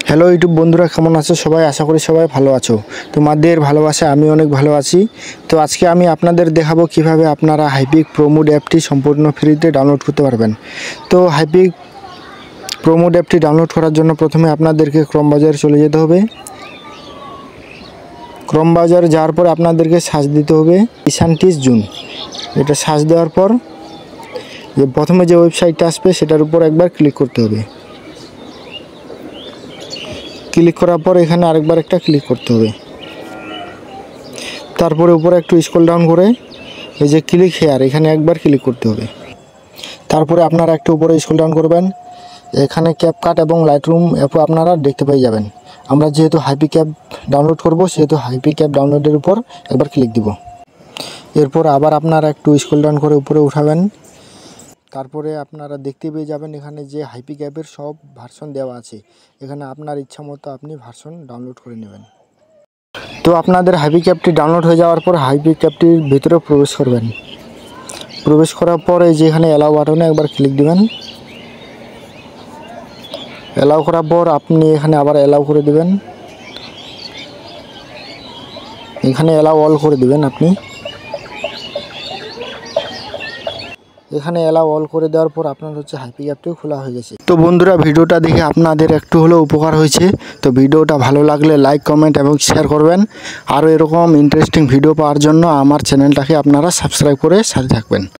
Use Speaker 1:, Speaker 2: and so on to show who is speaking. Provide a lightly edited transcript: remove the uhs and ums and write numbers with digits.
Speaker 1: Hello YouTube বন্ধুরা, কেমন আছো সবাই? আশা করি সবাই ভালো আছো। তোমাদের ভালোবাসা আমি অনেক ভালো আছি। তো আজকে আমি আপনাদের দেখাবো কিভাবে আপনারা হাইপিক প্রোমোড অ্যাপটি সম্পূর্ণ ফ্রিতে ডাউনলোড করতে পারবেন। তো হাইপিক প্রোমোড অ্যাপটি ডাউনলোড করার জন্য প্রথমে আপনাদেরকে ক্রোম ব্রাউজারে চলে যেতে হবে। ক্রোম ব্রাউজারে যাওয়ার পর আপনাদেরকে সার্চ দিতে হবে ইশান্টিস জুন। এটা সার্চ দেওয়ার পর যে প্রথমে যে ওয়েবসাইটটা আসবে সেটার উপর একবার ক্লিক করতে হবে। ক্লিক করার পর এখানে আরেকবার একটা ক্লিক করতে হবে। তারপরে উপরে একটু স্ক্রল ডাউন করে এই যে ক্লিক হেয়ার, এখানে একবার ক্লিক করতে হবে। তারপরে আপনারা একটু উপরে স্ক্রল ডাউন করবেন, এখানে ক্যাপকাট এবং লাইটরুম অ্যাপও আপনারা দেখতে পেয়ে যাবেন। আমরা যেহেতু হাইপিক অ্যাপ ডাউনলোড করব সেহেতু হাইপিক অ্যাপ ডাউনলোডের উপর একবার ক্লিক দিব। এরপর আবার আপনারা একটু স্ক্রল ডাউন করে উপরে উঠাবেন। তারপরে আপনারা দেখতে পেয়ে যাবেন এখানে যে হাইপিক অ্যাপের সব ভার্সন দেওয়া আছে। এখানে আপনার ইচ্ছা মতো আপনি ভার্সন ডাউনলোড করে নেবেন। তো আপনাদের হাইপিক অ্যাপটি ডাউনলোড হয়ে যাওয়ার পর হাইপিক অ্যাপটির ভিতরে প্রবেশ করবেন। প্রবেশ করার পরে যেখানে অ্যালাউ বাটনে একবার ক্লিক দিবেন। অ্যালাউ করার পর আপনি এখানে আবার অ্যালাউ করে দিবেন। এখানে অ্যালাউ অল করে দিবেন। আপনি এখানে অ্যালাউ অল করে দেওয়ার পর আপনার হাইপিক অ্যাপটিও খোলা হয়ে গেছে। তো বন্ধুরা, ভিডিওটা দেখে আপনাদের একটু হলেও উপকার হয়েছে। তো ভিডিওটা ভালো লাগলে লাইক, কমেন্ট এবং শেয়ার করবেন। আরও এরকম ইন্টারেস্টিং ভিডিও পাওয়ার জন্য আমার চ্যানেলটাকে আপনারা সাবস্ক্রাইব করে সাথে থাকবেন।